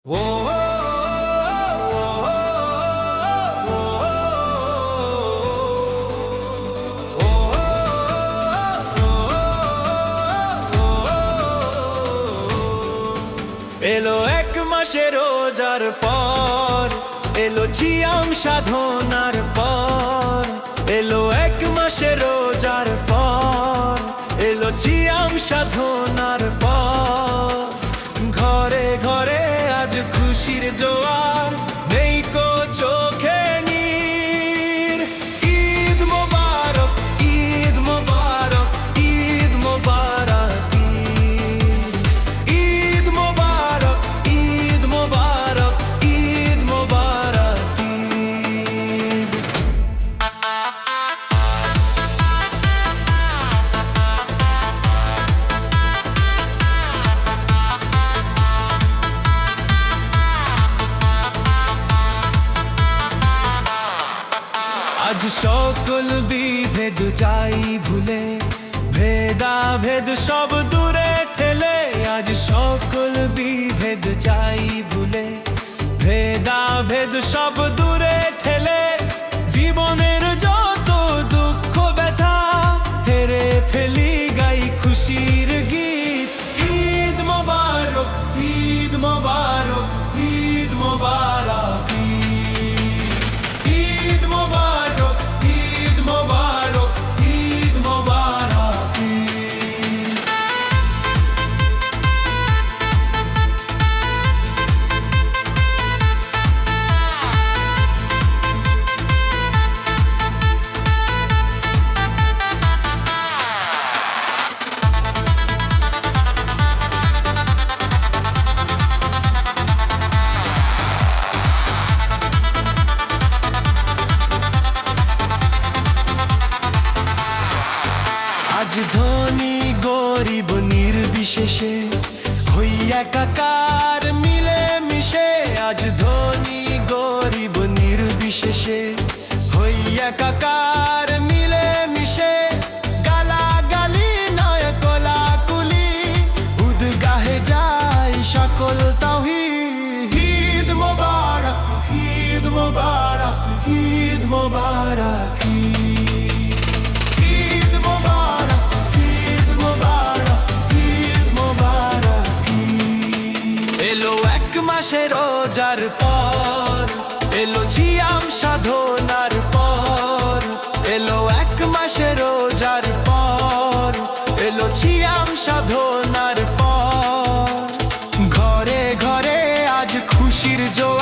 এলো এক মাসের রোজার পর, এলো ছিয়াম সাধনার পর। এলো এক মাসের রোজার পর, এলো ছিয়াম সাধনার পর। ঘরে ঘরে আজ খুশির জোয়ার, নেই কো চোখে নীর। ঈদ মোবারক, ঈদ মোবারক, ঈদ মোবারক, ঈদ মোবারক, ঈদ মোবারক, ঈদ মোবারক, ঈদ। আজ সকল বিভেদ যাই ভুলে, ভেদাভেদ সব দূরে ঠেলে। আজ সকল বিভেদ যাই ভুলে, ভেদাভেদ সব দূরে ঠেলে। জীবনের যত দুঃখ ব্যথা হেরে ফেলি, গাই খুশির গীত। ঈদ মোবারক, ঈদ মোবারক, ঈদ মোবারক, ঈদ মোবারক, ঈদ মোবারক, ঈদ মোবারক, ঈদ। আজ ধনী গরিব নির্বিশেষে হই একাকার মিলে মিশে। আজ ধনী গরিব নির্বিশেষে হই একাকার মিলে মিশে। গালাগালি নয় কোলাকুলি, উদগাহে যায় সকল তাওহীদ। ঈদ মোবারক, ঈদ মোবারক, ঈদ মোবারক, ঈদ মোবারক, ঈদ মোবারক, ঈদ মোবারক, ঈদ। এলো এক মাসের রোজার পর, এলো ছিয়াম সাধনার পর। এলো এক মাসের রোজার পর, এলো ছিয়াম সাধনার পর। ঘরে ঘরে আজ খুশির জোয়ার।